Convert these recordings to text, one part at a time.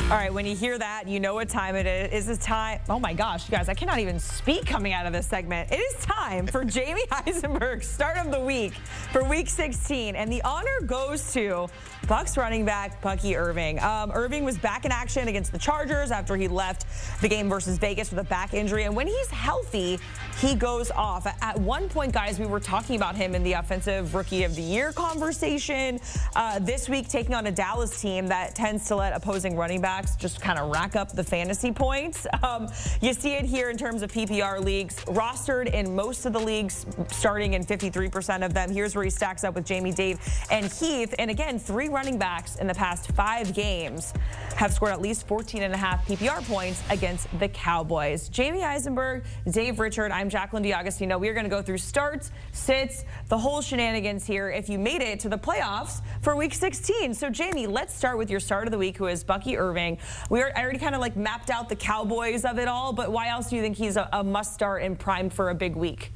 All right, when you hear that, you know what time it is. It's time. Oh my gosh, you guys, I cannot even speak coming out of this segment. It is time for Jamey Eisenberg start of the week for week 16. And the honor goes to Bucs running back Bucky Irving. Irving was back in action against the Chargers after he left the game versus Vegas with a back injury. And when he's healthy, he goes off. At one point, guys, we were talking about him in the Offensive Rookie of the Year conversation. This week, taking on a Dallas team that tends to let opposing running backs just kind of rack up the fantasy points. You see it here in terms of PPR leagues. Rostered in most of the leagues, starting in 53% of them. Here's where he stacks up with Jamey, Dave, and Heath. And again, 3 running backs in the past 5 games have scored at least 14.5 PPR points against the Cowboys. Jamey Eisenberg, Dave Richard, I'm Jacqueline D'Agostino. We are going to go through starts, sits, the whole shenanigans here if you made it to the playoffs for week 16. So Jamey, let's start with your start of the week, who is Bucky Irving. I already kind of like mapped out the Cowboys of it all, but why else do you think he's a must start and primed for a big week?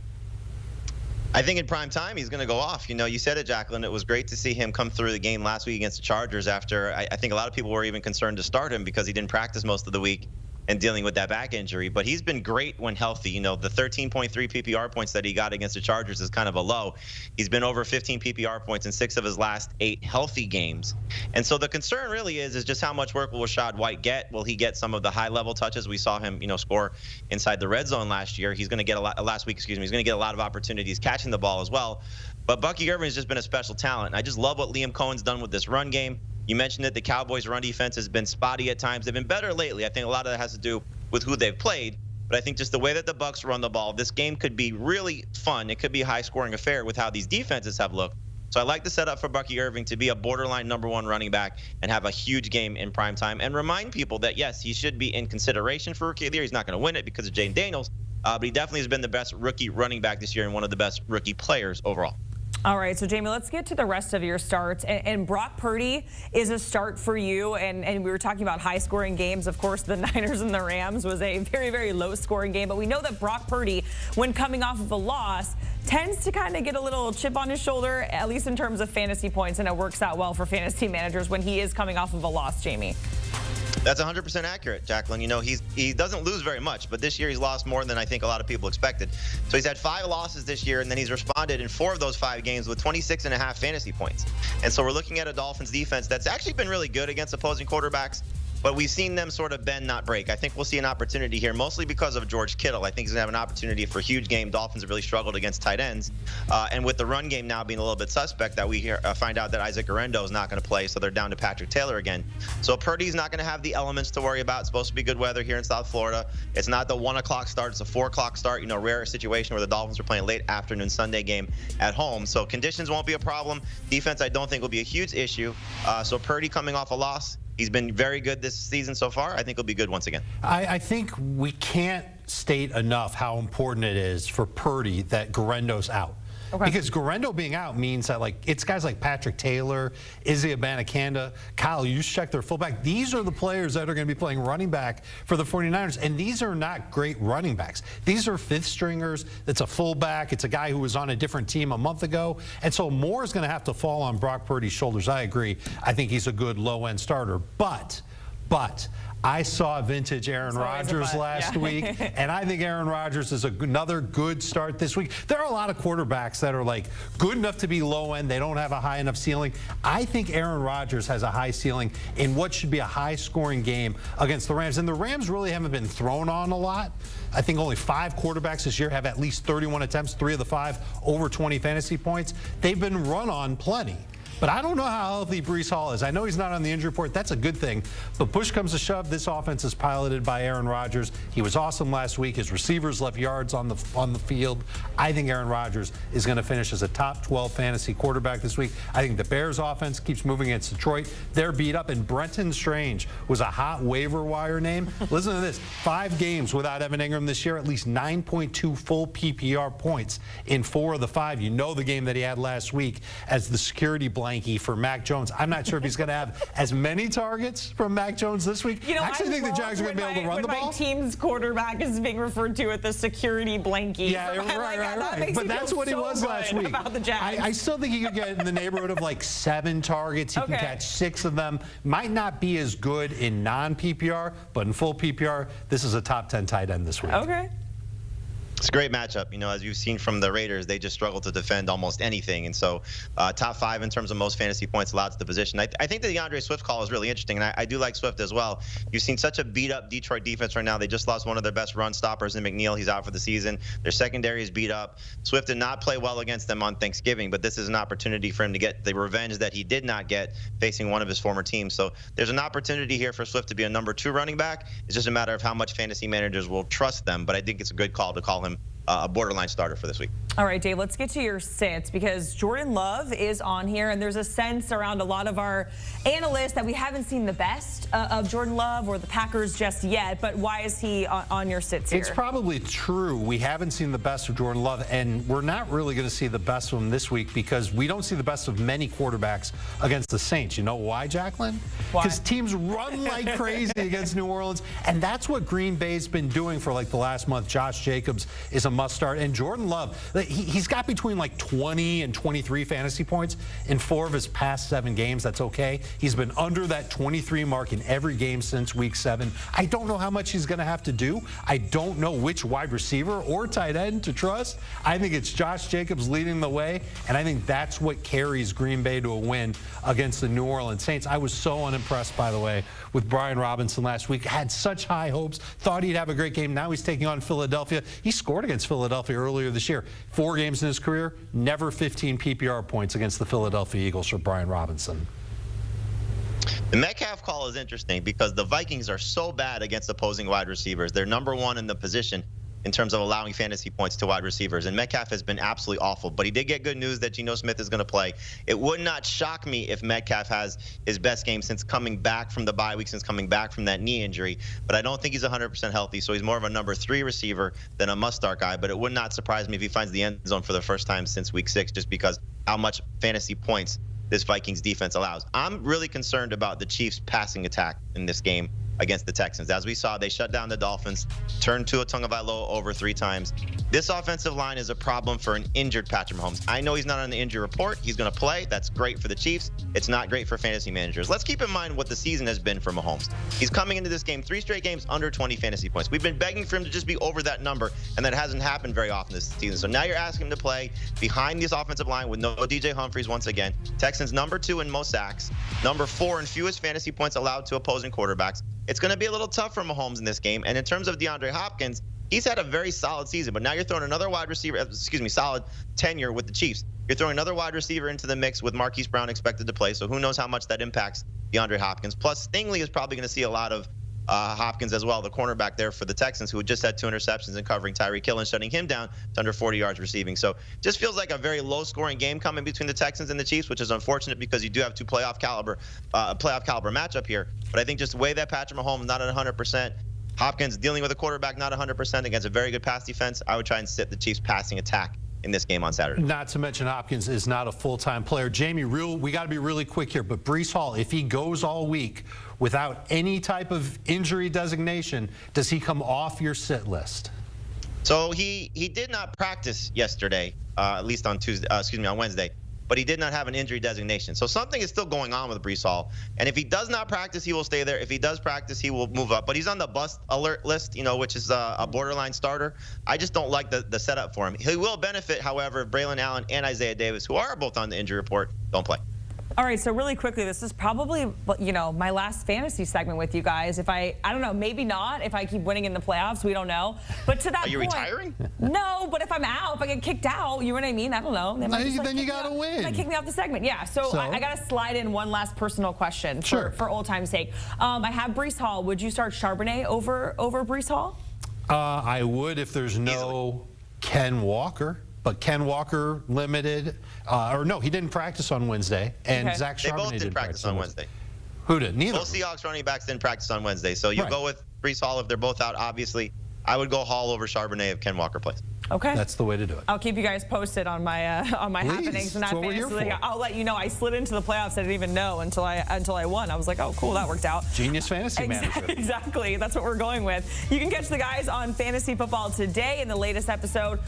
I think in prime time, he's going to go off. You know, you said it, Jacqueline. It was great to see him come through the game last week against the Chargers after I think a lot of people were even concerned to start him because he didn't practice most of the week and dealing with that back injury. But he's been great when healthy. You know, the 13.3 PPR points that he got against the Chargers is kind of a low. He's been over 15 PPR points in 6 of his last 8 healthy games. And so the concern really is just how much work will Rachaad White get? Will he get some of the high-level touches? We saw him, score inside the red zone last year. He's going to get last week, excuse me. He's going to get a lot of opportunities catching the ball as well. But Bucky Irving has just been a special talent. I just love what Liam Cohen's done with this run game. You mentioned that the Cowboys' run defense has been spotty at times. They've been better lately. I think a lot of that has to do with who they've played. But I think just the way that the Bucs run the ball, this game could be really fun. It could be a high-scoring affair with how these defenses have looked. So I like the setup for Bucky Irving to be a borderline #1 running back and have a huge game in prime time. And remind people that, yes, he should be in consideration for Rookie of the Year. He's not going to win it because of Jaden Daniels. But he definitely has been the best rookie running back this year and one of the best rookie players overall. All right, so Jamey, let's get to the rest of your starts. And Brock Purdy is a start for you. And we were talking about high-scoring games. Of course, the Niners and the Rams was a very, very low-scoring game. But we know that Brock Purdy, when coming off of a loss, tends to kind of get a little chip on his shoulder, at least in terms of fantasy points. And it works out well for fantasy managers when he is coming off of a loss, Jamey. That's 100% accurate, Jacqueline. You know, he doesn't lose very much, but this year he's lost more than I think a lot of people expected. So he's had 5 losses this year, and then he's responded in 4 of those 5 games with 26.5 fantasy points. And so we're looking at a Dolphins defense that's actually been really good against opposing quarterbacks, but we've seen them sort of bend, not break. I think we'll see an opportunity here, mostly because of George Kittle. I think he's going to have an opportunity for a huge game. Dolphins have really struggled against tight ends. And with the run game now being a little bit suspect, that we find out that Isaac Guerendo is not going to play, so they're down to Patrick Taylor again. So Purdy's not going to have the elements to worry about. It's supposed to be good weather here in South Florida. It's not the 1 o'clock start. It's a 4 o'clock start. Rare situation where the Dolphins are playing late afternoon Sunday game at home. So conditions won't be a problem. Defense, I don't think, will be a huge issue. So Purdy coming off a loss. He's been very good this season so far. I think he'll be good once again. I think we can't state enough how important it is for Purdy that Guerendo's out. Okay. Because Guerendo being out means that, it's guys like Patrick Taylor, Izzy Abanikanda, Kyle Juszczyk, their fullback. These are the players that are going to be playing running back for the 49ers, and these are not great running backs. These are 5th stringers. It's a fullback. It's a guy who was on a different team a month ago. And so more is going to have to fall on Brock Purdy's shoulders. I agree. I think he's a good low-end starter. But I saw vintage Aaron Rodgers last week, and I think Aaron Rodgers is another good start this week. There are a lot of quarterbacks that are good enough to be low end. They don't have a high enough ceiling. I think Aaron Rodgers has a high ceiling in what should be a high scoring game against the Rams. And the Rams really haven't been thrown on a lot. I think only 5 quarterbacks this year have at least 31 attempts, 3 of the 5 over 20 fantasy points. They've been run on plenty. But I don't know how healthy Breece Hall is. I know he's not on the injury report. That's a good thing. But push comes to shove, this offense is piloted by Aaron Rodgers. He was awesome last week. His receivers left yards on the field. I think Aaron Rodgers is going to finish as a top 12 fantasy quarterback this week. I think the Bears offense keeps moving against Detroit. They're beat up, and Brenton Strange was a hot waiver wire name. Listen to this. 5 games without Evan Ingram this year, at least 9.2 full PPR points in 4 of the 5. You know the game that he had last week as the security blanket blankie for Mac Jones. I'm not sure if he's going to have as many targets from Mac Jones this week. You know, I actually think the Jags are going to be able to run the ball. My team's quarterback is being referred to as the security blankie. Yeah, right. But that's what he was last week. About the Jags. I still think he could get in the neighborhood of like 7 targets. He can catch 6 of them. Might not be as good in non-PPR, but in full PPR, this is a top 10 tight end this week. Okay. It's a great matchup. You know, as you've seen from the Raiders, they just struggle to defend almost anything. And so top 5 in terms of most fantasy points allowed to the position. I think the DeAndre Swift call is really interesting, and I do like Swift as well. You've seen such a beat-up Detroit defense right now. They just lost one of their best run stoppers in McNeil. He's out for the season. Their secondary is beat up. Swift did not play well against them on Thanksgiving, but this is an opportunity for him to get the revenge that he did not get facing one of his former teams. So there's an opportunity here for Swift to be a number 2 running back. It's just a matter of how much fantasy managers will trust them, but I think it's a good call to call him a borderline starter for this week. All right, Dave, let's get to your sits because Jordan Love is on here, and there's a sense around a lot of our analysts that we haven't seen the best of Jordan Love or the Packers just yet, but why is he on your sits here? It's probably true. We haven't seen the best of Jordan Love, and we're not really going to see the best of him this week because we don't see the best of many quarterbacks against the Saints. You know why, Jacqueline? Because teams run like crazy against New Orleans, and that's what Green Bay's been doing for like the last month. Josh Jacobs is a must start, and Jordan Love, he's got between like 20 and 23 fantasy points in 4 of his past 7 games. That's okay. He's been under that 23 mark in every game since week 7. I don't know how much he's going to have to do. I don't know which wide receiver or tight end to trust. I think it's Josh Jacobs leading the way, and I think that's what carries Green Bay to a win against the New Orleans Saints. I was so unimpressed, by the way, with Brian Robinson last week. Had such high hopes, thought he'd have a great game. Now he's taking on Philadelphia. He scored against Philadelphia earlier this year. 4 games in his career, never 15 PPR points against the Philadelphia Eagles for Brian Robinson. The Metcalf call is interesting because the Vikings are so bad against opposing wide receivers. They're number 1 in the position in terms of allowing fantasy points to wide receivers. And Metcalf has been absolutely awful. But he did get good news that Geno Smith is going to play. It would not shock me if Metcalf has his best game since coming back from the bye week, since coming back from that knee injury. But I don't think he's 100% healthy, so he's more of a number 3 receiver than a must-start guy. But it would not surprise me if he finds the end zone for the first time since week 6, just because how much fantasy points this Vikings defense allows. I'm really concerned about the Chiefs' passing attack in this game against the Texans. As we saw, they shut down the Dolphins, turned Tua Tagovailoa over 3 times. This offensive line is a problem for an injured Patrick Mahomes. I know he's not on the injury report. He's going to play. That's great for the Chiefs. It's not great for fantasy managers. Let's keep in mind what the season has been for Mahomes. He's coming into this game 3 straight games under 20 fantasy points. We've been begging for him to just be over that number, and that hasn't happened very often this season. So now you're asking him to play behind this offensive line with no DJ Humphries once again. Texans number 2 in most sacks, number 4 in fewest fantasy points allowed to opposing quarterbacks. It's going to be a little tough for Mahomes in this game. And in terms of DeAndre Hopkins, he's had a very solid season. But now you're throwing another wide receiver, solid tenure with the Chiefs. You're throwing another wide receiver into the mix with Marquise Brown expected to play. So who knows how much that impacts DeAndre Hopkins. Plus, Stingley is probably going to see a lot of Hopkins as well, the cornerback there for the Texans, who had just had 2 interceptions and covering Tyreek Hill and shutting him down to under 40 yards receiving. So just feels like a very low-scoring game coming between the Texans and the Chiefs, which is unfortunate because you do have 2 playoff caliber matchup here. But I think just the way that Patrick Mahomes not at 100%, Hopkins dealing with a quarterback not 100% against a very good pass defense, I would try and sit the Chiefs passing attack in this game on Saturday. Not to mention Hopkins is not a full-time player. Jamie, we got to be really quick here, but Breece Hall, if he goes all week without any type of injury designation, does he come off your sit list? So he did not practice yesterday, at least on Wednesday, but he did not have an injury designation. So something is still going on with Breece Hall. And if he does not practice, he will stay there. If he does practice, he will move up. But he's on the bust alert list, which is a borderline starter. I just don't like the setup for him. He will benefit, however, if Braylon Allen and Isaiah Davis, who are both on the injury report, don't play. All right, so really quickly, this is probably, my last fantasy segment with you guys. If I don't know, maybe not. If I keep winning in the playoffs, we don't know. But to that point. Are you retiring? No, but if I'm out, if I get kicked out, you know what I mean? I don't know. Then you got to win. They might kick me off the segment. Yeah, so I got to slide in one last personal question for old time's sake. I have Breece Hall. Would you start Charbonnet over Breece Hall? I would if there's no Ken Walker. But Ken Walker limited, he didn't practice on Wednesday, and Zach Charbonnet They both didn't practice on Wednesday. Who did? Neither. Both Seahawks running backs didn't practice on Wednesday, so you go with Breece Hall if they're both out. Obviously, I would go Hall over Charbonnet if Ken Walker plays. Okay. That's the way to do it. I'll keep you guys posted on my happenings in that fantasy league. I'll let you know. I slid into the playoffs. I didn't even know until I won. I was like, oh, cool, that worked out. Genius fantasy manager. Exactly. That's what we're going with. You can catch the guys on Fantasy Football Today in the latest episode,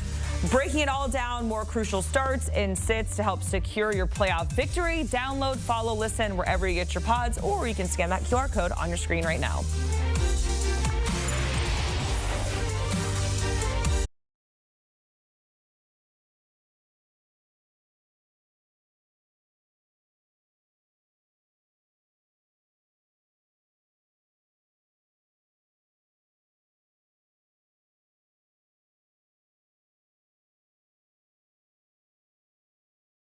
breaking it all down, more crucial starts and sits to help secure your playoff victory. Download, follow, listen wherever you get your pods, or you can scan that QR code on your screen right now.